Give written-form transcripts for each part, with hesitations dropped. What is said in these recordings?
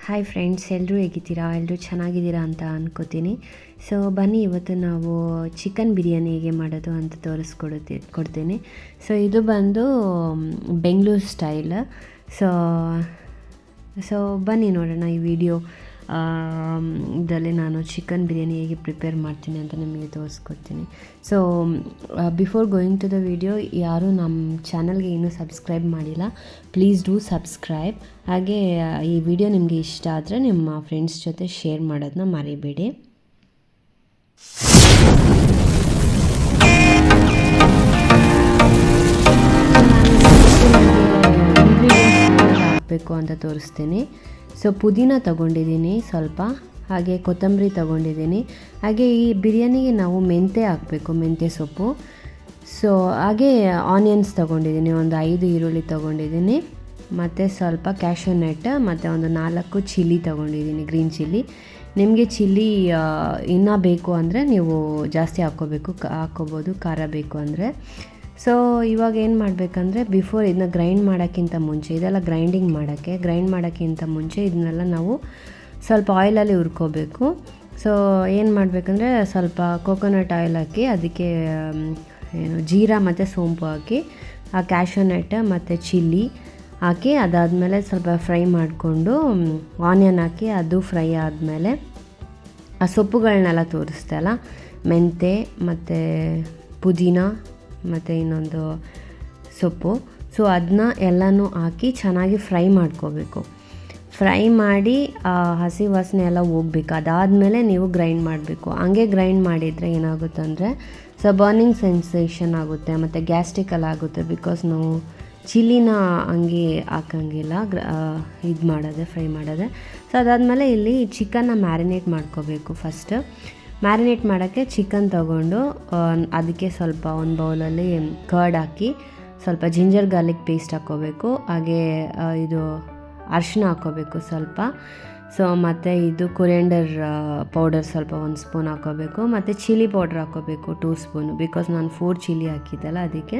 Hi friends, ಎಲ್ಲರೂ ಹೇಗಿದ್ದೀರಾ? ಎಲ್ಲರೂ ಚೆನ್ನಾಗಿದ್ದೀರಾ ಅಂತ ಅಂದ್ಕೋತೀನಿ. ಸೊ ಬನ್ನಿ, ಇವತ್ತು ನಾವು ಚಿಕನ್ ಬಿರಿಯಾನಿ ಹೇಗೆ ಮಾಡೋದು ಅಂತ ಕೊಡ್ತೀನಿ. ಸೊ ಇದು ಬಂದು ಬೆಂಗಳೂರು ಸ್ಟೈಲ್. ಸೊ ಸೊ ಬನ್ನಿ ನೋಡೋಣ ಈ ವಿಡಿಯೋ ಇದರಲ್ಲಿ ನಾನು ಚಿಕನ್ ಬಿರಿಯಾನಿ ಹೇಗೆ ಪ್ರಿಪೇರ್ ಮಾಡ್ತೀನಿ ಅಂತ ನಿಮಗೆ ತೋರಿಸ್ಕೊಡ್ತೀನಿ. So before going to the video, ಯಾರೂ ನಮ್ಮ ಚಾನಲ್ಗೆ ಇನ್ನೂ ಸಬ್ಸ್ಕ್ರೈಬ್ ಮಾಡಿಲ್ಲ, ಪ್ಲೀಸ್ ಡೂ ಸಬ್ಸ್ಕ್ರೈಬ್. ಹಾಗೆ ಈ ವಿಡಿಯೋ ನಿಮಗೆ ಇಷ್ಟ ಆದರೆ ನಿಮ್ಮ ಫ್ರೆಂಡ್ಸ್ ಜೊತೆ ಶೇರ್ ಮಾಡೋದನ್ನ ಮರಿಬೇಡಿ. ಹಾಕಬೇಕು ಅಂತ ತೋರಿಸ್ತೀನಿ. ಸೊ ಪುದೀನ ತೊಗೊಂಡಿದ್ದೀನಿ ಸ್ವಲ್ಪ, ಹಾಗೆ ಕೊತ್ತಂಬರಿ ತೊಗೊಂಡಿದ್ದೀನಿ. ಹಾಗೆ ಈ ಬಿರಿಯಾನಿಗೆ ನಾವು ಮೆಂತ್ಯ ಹಾಕಬೇಕು, ಮೆಂತ್ಯ ಸೊಪ್ಪು. ಸೊ ಹಾಗೆ ಆನಿಯನ್ಸ್ ತೊಗೊಂಡಿದ್ದೀನಿ, ಒಂದು 5 ಈರುಳ್ಳಿ ತೊಗೊಂಡಿದ್ದೀನಿ, ಮತ್ತು ಸ್ವಲ್ಪ ಕ್ಯಾಶ್ಯೂ ನಟ್, ಮತ್ತು ಒಂದು 4 ಚಿಲ್ಲಿ ತೊಗೊಂಡಿದ್ದೀನಿ, ಗ್ರೀನ್ ಚಿಲ್ಲಿ. ನಿಮಗೆ ಚಿಲ್ಲಿ ಇನ್ನೂ ಬೇಕು ಅಂದರೆ ನೀವು ಜಾಸ್ತಿ ಹಾಕ್ಕೋಬೋದು, ಖಾರ ಬೇಕು ಅಂದರೆ. ಸೊ ಇವಾಗ ಏನು ಮಾಡಬೇಕಂದ್ರೆ, ಬಿಫೋರ್ ಇದನ್ನ ಗ್ರೈಂಡ್ ಮಾಡೋಕ್ಕಿಂತ ಮುಂಚೆ, ಇದೆಲ್ಲ ಗ್ರೈಂಡ್ ಮಾಡೋಕ್ಕಿಂತ ಮುಂಚೆ ಇದನ್ನೆಲ್ಲ ನಾವು ಸ್ವಲ್ಪ ಆಯಿಲಲ್ಲಿ ಹುರ್ಕೋಬೇಕು. ಸೊ ಏನು ಮಾಡಬೇಕಂದ್ರೆ, ಸ್ವಲ್ಪ ಕೋಕೋನಟ್ ಆಯಿಲ್ ಹಾಕಿ, ಅದಕ್ಕೆ ಜೀರಾ ಮತ್ತು ಸೋಂಪು ಹಾಕಿ, ಆ ಕ್ಯಾಶ್ಯೂ ನಟ್ ಮತ್ತು ಚಿಲ್ಲಿ ಹಾಕಿ, ಅದಾದಮೇಲೆ ಸ್ವಲ್ಪ ಫ್ರೈ ಮಾಡಿಕೊಂಡು ಆನಿಯನ್ ಹಾಕಿ, ಅದು ಫ್ರೈ ಆದಮೇಲೆ ಆ ಸೊಪ್ಪುಗಳನ್ನೆಲ್ಲ ತೋರಿಸ್ದೆ ಅಲ್ಲ, ಮೆಂತೆ ಮತ್ತು ಪುದೀನ ಮತ್ತು ಇನ್ನೊಂದು ಸೊಪ್ಪು. ಸೊ ಅದನ್ನ ಎಲ್ಲನೂ ಹಾಕಿ ಚೆನ್ನಾಗಿ ಫ್ರೈ ಮಾಡ್ಕೋಬೇಕು. ಫ್ರೈ ಮಾಡಿ ಆ ಹಸಿ ವಾಸನೆ ಎಲ್ಲ ಹೋಗ್ಬೇಕು. ಅದಾದಮೇಲೆ ನೀವು ಗ್ರೈಂಡ್ ಮಾಡಬೇಕು. ಹಂಗೆ ಗ್ರೈಂಡ್ ಮಾಡಿದರೆ ಏನಾಗುತ್ತಂದರೆ ಸೊ ಬರ್ನಿಂಗ್ ಸೆನ್ಸೇಷನ್ ಆಗುತ್ತೆ, ಮತ್ತು ಗ್ಯಾಸ್ಟ್ರಿಕಲ್ಲಿ ಆಗುತ್ತೆ. ಬಿಕಾಸ್ ನಾವು ಚಿಲ್ಲಿನ ಹಂಗೆ ಹಾಕಂಗಿಲ್ಲ ಫ್ರೈ ಮಾಡೋದೆ. ಸೊ ಅದಾದಮೇಲೆ ಇಲ್ಲಿ ಚಿಕನ್ನ ಮ್ಯಾರಿನೇಟ್ ಮಾಡ್ಕೋಬೇಕು. ಮ್ಯಾರಿನೇಟ್ ಮಾಡೋಕ್ಕೆ ಚಿಕನ್ ತೊಗೊಂಡು ಅದಕ್ಕೆ ಸ್ವಲ್ಪ ಒಂದು ಬೌಲಲ್ಲಿ ಕರ್ಡ್ ಹಾಕಿ, ಸ್ವಲ್ಪ ಜಿಂಜರ್ ಗಾರ್ಲಿಕ್ ಪೇಸ್ಟ್ ಹಾಕ್ಕೋಬೇಕು. ಹಾಗೆ ಇದು ಅರಿಶಿನ ಹಾಕ್ಕೋಬೇಕು ಸ್ವಲ್ಪ. ಸೊ ಮತ್ತು ಇದು ಕೊರಿಯಂಡರ್ ಪೌಡರ್ ಸ್ವಲ್ಪ 1 ಸ್ಪೂನ್ ಹಾಕ್ಕೋಬೇಕು, ಮತ್ತು ಚಿಲ್ಲಿ ಪೌಡ್ರ್ ಹಾಕ್ಕೋಬೇಕು 2 ಸ್ಪೂನು. ಬಿಕಾಸ್ ನಾನು 4 ಚಿಲ್ಲಿ ಹಾಕಿದ್ದಲ್ಲ, ಅದಕ್ಕೆ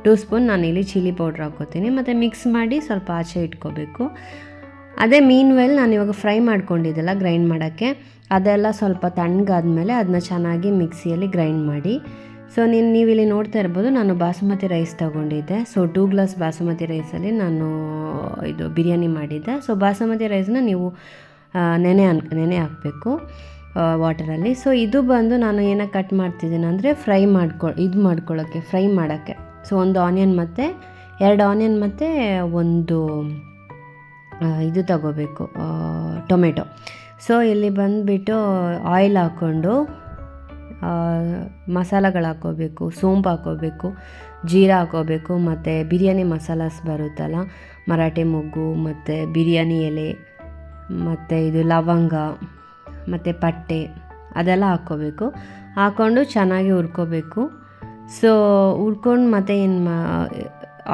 2 ಸ್ಪೂನ್ ನಾನಿಲ್ಲಿ ಚಿಲ್ಲಿ ಪೌಡ್ರ್ ಹಾಕ್ಕೋತೀನಿ. ಮತ್ತು ಮಿಕ್ಸ್ ಮಾಡಿ ಸ್ವಲ್ಪ ಆಚೆ ಇಟ್ಕೋಬೇಕು. ಅದೇ ಮೀನ್ವೆಲ್ ನಾನು ಇವಾಗ ಫ್ರೈ ಮಾಡ್ಕೊಂಡಿದ್ದೆಲ್ಲ ಗ್ರೈಂಡ್ ಮಾಡೋಕ್ಕೆ, ಅದೆಲ್ಲ ಸ್ವಲ್ಪ ತಣ್ಣಗಾದ್ಮೇಲೆ ಅದನ್ನ ಚೆನ್ನಾಗಿ ಮಿಕ್ಸಿಯಲ್ಲಿ ಗ್ರೈಂಡ್ ಮಾಡಿ. ಸೊ ನೀವಿಲ್ಲಿ ನೋಡ್ತಾ ಇರ್ಬೋದು, ನಾನು ಬಾಸುಮತಿ ರೈಸ್ ತೊಗೊಂಡಿದ್ದೆ. ಸೊ 2 ಗ್ಲಾಸ್ ಬಾಸುಮತಿ ರೈಸಲ್ಲಿ ನಾನು ಇದು ಬಿರಿಯಾನಿ ಮಾಡಿದ್ದೆ. ಸೊ ಬಾಸುಮತಿ ರೈಸ್ನ ನೀವು ನೆನೆ ಹಾಕಬೇಕು ವಾಟರಲ್ಲಿ. ಸೊ ಇದು ಬಂದು ನಾನು ಏನಕ್ಕೆ ಕಟ್ ಮಾಡ್ತಿದ್ದೀನಿ ಅಂದರೆ, ಫ್ರೈ ಮಾಡೋಕ್ಕೆ. ಸೊ 1 ಆನಿಯನ್ ಮತ್ತು 2 ಆನಿಯನ್ ಮತ್ತು ಒಂದು ಇದು ತಗೋಬೇಕು, ಟೊಮೆಟೊ. ಸೊ ಇಲ್ಲಿ ಬಂದುಬಿಟ್ಟು ಆಯಿಲ್ ಹಾಕ್ಕೊಂಡು ಮಸಾಲೆಗಳು ಹಾಕ್ಕೋಬೇಕು. ಸೋಂಪು ಹಾಕ್ಕೋಬೇಕು, ಜೀರಾ ಹಾಕ್ಕೋಬೇಕು, ಮತ್ತು ಬಿರಿಯಾನಿ ಮಸಾಲಾಸ್ ಬರುತ್ತಲ್ಲ, ಮರಾಠಿ ಮೊಗ್ಗು ಮತ್ತು ಬಿರಿಯಾನಿ ಎಲೆ ಮತ್ತು ಇದು ಲವಂಗ ಮತ್ತು ಪಟ್ಟೆ, ಅದೆಲ್ಲ ಹಾಕ್ಕೋಬೇಕು. ಹಾಕ್ಕೊಂಡು ಚೆನ್ನಾಗಿ ಹುರ್ಕೋಬೇಕು. ಸೊ ಹುರ್ಕೊಂಡು ಮತ್ತು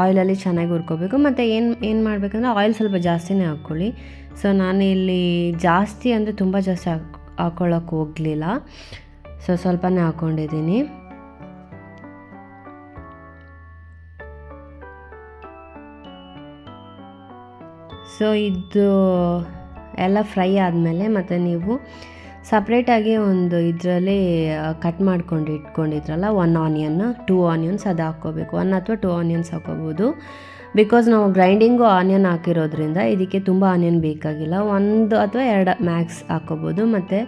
ಆಯಿಲಲ್ಲಿ ಚೆನ್ನಾಗಿ ಹುರ್ಕೋಬೇಕು. ಮತ್ತು ಏನು ಮಾಡಬೇಕಂದ್ರೆ, ಆಯಿಲ್ ಸ್ವಲ್ಪ ಜಾಸ್ತಿನೇ ಹಾಕ್ಕೊಳ್ಳಿ. ಸೊ ನಾನು ಇಲ್ಲಿ ಜಾಸ್ತಿ ಅಂದರೆ ತುಂಬ ಜಾಸ್ತಿ ಹಾಕ್ಕೊಳ್ಳೋಕೆ ಹೋಗಲಿಲ್ಲ, ಸೊ ಸ್ವಲ್ಪನೇ ಹಾಕ್ಕೊಂಡಿದ್ದೀನಿ. ಸೊ ಇದು ಎಲ್ಲ ಫ್ರೈ ಆದಮೇಲೆ, ಮತ್ತು ನೀವು ಸಪ್ರೇಟಾಗಿ ಒಂದು ಇದರಲ್ಲಿ ಕಟ್ ಮಾಡ್ಕೊಂಡು ಇಟ್ಕೊಂಡಿದ್ರಲ್ಲ 1 ಆನಿಯನ್, 2 ಆನಿಯನ್ಸ್ ಅದು ಹಾಕ್ಕೋಬೇಕು. 1 ಅಥವಾ 2 ಆನಿಯನ್ಸ್ ಹಾಕ್ಕೋಬೋದು. ಬಿಕಾಸ್ ನಾವು ಗ್ರೈಂಡಿಂಗು ಆನಿಯನ್ ಹಾಕಿರೋದ್ರಿಂದ ಇದಕ್ಕೆ ತುಂಬ ಆನಿಯನ್ ಬೇಕಾಗಿಲ್ಲ. 1 ಅಥವಾ 2 ಮ್ಯಾಕ್ಸ್ ಹಾಕ್ಕೋಬೋದು. ಮತ್ತು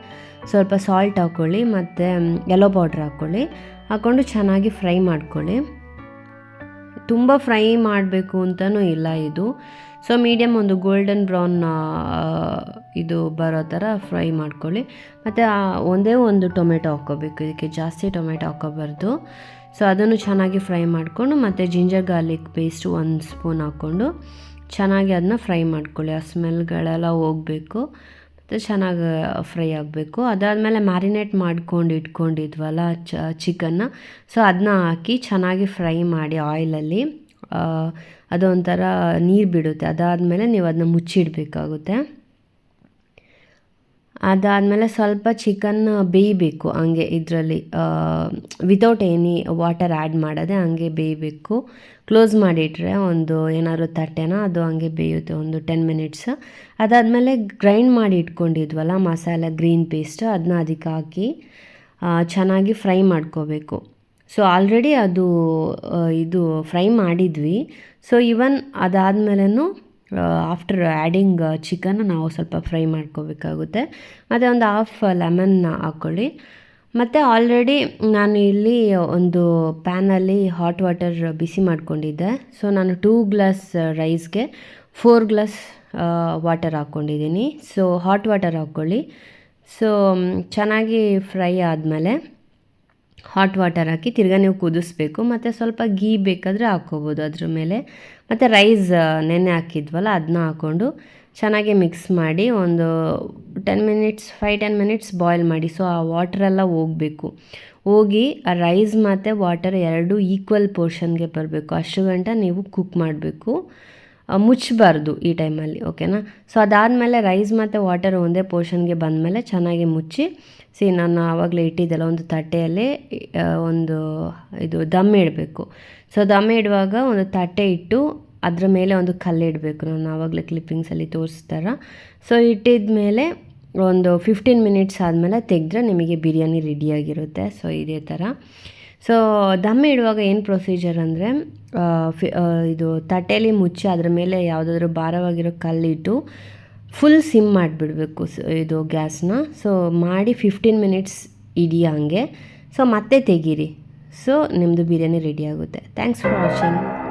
ಸ್ವಲ್ಪ ಸಾಲ್ಟ್ ಹಾಕ್ಕೊಳ್ಳಿ, ಮತ್ತು ಯೆಲ್ಲೋ ಪೌಡ್ರ್ ಹಾಕ್ಕೊಂಡು ಚೆನ್ನಾಗಿ ಫ್ರೈ ಮಾಡ್ಕೊಳ್ಳಿ. ತುಂಬ ಫ್ರೈ ಮಾಡಬೇಕು ಅಂತಲೂ ಇಲ್ಲ ಇದು. ಸೊ ಮೀಡಿಯಮ್ ಒಂದು ಗೋಲ್ಡನ್ ಬ್ರೌನ್ ಇದು ಬರೋ ಥರ ಫ್ರೈ ಮಾಡ್ಕೊಳ್ಳಿ. ಮತ್ತು ಒಂದೇ ಒಂದು ಟೊಮೆಟೊ ಹಾಕ್ಕೋಬೇಕು, ಇದಕ್ಕೆ ಜಾಸ್ತಿ ಟೊಮೆಟೊ ಹಾಕ್ಕೋಬಾರ್ದು. ಸೊ ಅದನ್ನು ಚೆನ್ನಾಗಿ ಫ್ರೈ ಮಾಡಿಕೊಂಡು, ಮತ್ತು ಜಿಂಜರ್ ಗಾರ್ಲಿಕ್ ಪೇಸ್ಟ್ 1 ಸ್ಪೂನ್ ಹಾಕ್ಕೊಂಡು ಚೆನ್ನಾಗಿ ಅದನ್ನ ಫ್ರೈ ಮಾಡ್ಕೊಳ್ಳಿ. ಆ ಸ್ಮೆಲ್ಗಳೆಲ್ಲ ಹೋಗಬೇಕು, ಮತ್ತು ಚೆನ್ನಾಗಿ ಫ್ರೈ ಆಗಬೇಕು. ಅದಾದಮೇಲೆ ಮ್ಯಾರಿನೇಟ್ ಮಾಡ್ಕೊಂಡು ಇಟ್ಕೊಂಡಿದ್ವಲ್ಲ ಚಿಕನ್ನ, ಸೊ ಅದನ್ನ ಹಾಕಿ ಚೆನ್ನಾಗಿ ಫ್ರೈ ಮಾಡಿ ಆಯಿಲಲ್ಲಿ. ಅದೊಂಥರ ನೀರು ಬಿಡುತ್ತೆ. ಅದಾದಮೇಲೆ ನೀವು ಅದನ್ನ ಮುಚ್ಚಿಡಬೇಕಾಗುತ್ತೆ. ಅದಾದಮೇಲೆ ಸ್ವಲ್ಪ ಚಿಕನ್ ಬೇಯಬೇಕು ಹಂಗೆ ಇದರಲ್ಲಿ ವಿತೌಟ್ ಎನಿ ವಾಟರ್ ಆ್ಯಡ್ ಮಾಡದೆ ಹಂಗೆ ಬೇಯಬೇಕು. ಕ್ಲೋಸ್ ಮಾಡಿಟ್ರೆ ಒಂದು ಏನಾದ್ರು ತಟ್ಟೆನ ಅದು ಹಂಗೆ ಬೇಯುತ್ತೆ ಒಂದು 10 ಮಿನಿಟ್ಸ್. ಅದಾದಮೇಲೆ ಗ್ರೈಂಡ್ ಮಾಡಿ ಇಟ್ಕೊಂಡಿದ್ವಲ್ಲ ಮಸಾಲೆ ಗ್ರೀನ್ ಪೇಸ್ಟ್ ಅದನ್ನ ಅದಕ್ಕೆ ಹಾಕಿ ಚೆನ್ನಾಗಿ ಫ್ರೈ ಮಾಡ್ಕೋಬೇಕು. ಸೊ ಆಲ್ರೆಡಿ ಅದು ಇದು ಫ್ರೈ ಮಾಡಿದ್ವಿ. ಸೊ ಇವನ್ ಅದಾದಮೇಲೂ ಆಫ್ಟರ್ ಆ್ಯಡಿಂಗ್ ಚಿಕನ್ ನಾವು ಸ್ವಲ್ಪ ಫ್ರೈ ಮಾಡ್ಕೋಬೇಕಾಗುತ್ತೆ. ಮತ್ತು ಒಂದು ಹಾಫ್ ಲೆಮನ್ ಹಾಕ್ಕೊಳ್ಳಿ. ಮತ್ತು ಆಲ್ರೆಡಿ ನಾನು ಇಲ್ಲಿ ಒಂದು ಪ್ಯಾನಲ್ಲಿ ಹಾಟ್ ವಾಟರ್ ಬಿಸಿ ಮಾಡ್ಕೊಂಡಿದ್ದೆ. ಸೊ ನಾನು 2 ಗ್ಲಾಸ್ ರೈಸ್ಗೆ 4 ಗ್ಲಾಸ್ ವಾಟರ್ ಹಾಕ್ಕೊಂಡಿದ್ದೀನಿ. ಸೊ ಹಾಟ್ ವಾಟರ್ ಹಾಕ್ಕೊಳ್ಳಿ. ಸೊ ಚೆನ್ನಾಗಿ ಫ್ರೈ ಆದಮೇಲೆ ಹಾಟ್ ವಾಟರ್ ಹಾಕಿ ತಿರ್ಗಾ ನೀವು ಕುದಿಸ್ಬೇಕು. ಮತ್ತು ಸ್ವಲ್ಪ ಗೀ ಬೇಕಾದರೆ ಹಾಕ್ಕೋಬೋದು ಅದ್ರ ಮೇಲೆ. ಮತ್ತು ರೈಸ್ ನೆನೆ ಹಾಕಿದ್ವಲ್ಲ ಅದನ್ನ ಹಾಕ್ಕೊಂಡು ಚೆನ್ನಾಗಿ ಮಿಕ್ಸ್ ಮಾಡಿ ಒಂದು 5-10 ಮಿನಿಟ್ಸ್ ಬಾಯ್ಲ್ ಮಾಡಿ. ಸೊ ಆ ವಾಟ್ರೆಲ್ಲ ಹೋಗಿ ಆ ರೈಸ್ ಮತ್ತು ವಾಟರ್ ಎರಡೂ ಈಕ್ವಲ್ ಪೋರ್ಷನ್ಗೆ ಬರಬೇಕು. ಅಷ್ಟು ಗಂಟ ನೀವು ಕುಕ್ ಮಾಡಬೇಕು, ಮುಚ್ಚಬಾರ್ದು ಈ ಟೈಮಲ್ಲಿ, ಓಕೆನಾ. ಸೊ ಅದಾದಮೇಲೆ ರೈಸ್ ಮತ್ತು ವಾಟರ್ ಒಂದೇ ಪೋರ್ಷನ್ಗೆ ಬಂದಮೇಲೆ ಚೆನ್ನಾಗಿ ಮುಚ್ಚಿ ನಾನು ಆವಾಗಲೇ ಇಟ್ಟಿದ್ದೆಲ್ಲ ಒಂದು ತಟ್ಟೆಯಲ್ಲಿ ಒಂದು ಇದು ದಮ್ ಇಡಬೇಕು. ಸೊ ದಮ್ ಇಡುವಾಗ ಒಂದು ತಟ್ಟೆ ಇಟ್ಟು ಅದರ ಮೇಲೆ ಒಂದು ಕಲ್ಲಿಡಬೇಕು. ನಾನು ಆವಾಗಲೇ ಕ್ಲಿಪ್ಪಿಂಗ್ಸಲ್ಲಿ ತೋರಿಸ್ತಾರ. ಸೊ ಇಟ್ಟಿದ ಮೇಲೆ ಒಂದು 15 ಮಿನಿಟ್ಸ್ ಆದಮೇಲೆ ತೆಗೆದ್ರೆ ನಿಮಗೆ ಬಿರಿಯಾನಿ ರೆಡಿಯಾಗಿರುತ್ತೆ. ಸೊ ಇದೇ ಥರ. ಸೊ ದಮ್ ಇಡುವಾಗ ಏನು ಪ್ರೊಸೀಜರ್ ಅಂದರೆ ಇದು ತಟ್ಟೆಯಲ್ಲಿ ಮುಚ್ಚಿ ಅದರ ಮೇಲೆ ಯಾವುದಾದ್ರೂ ಭಾರವಾಗಿರೋ ಕಲ್ಲಿಟ್ಟು ಫುಲ್ ಸಿಮ್ ಮಾಡಿಬಿಡಬೇಕು ಇದು ಗ್ಯಾಸ್ನ. ಸೊ ಮಾಡಿ 15 ಮಿನಿಟ್ಸ್ ಇಡಿ ಹಂಗೆ. ಸೊ ಮತ್ತೆ ತೆಗೀರಿ. ಸೊ ನಿಮ್ಮದು ಬಿರಿಯಾನಿ ರೆಡಿ ಆಗುತ್ತೆ. Thanks for watching.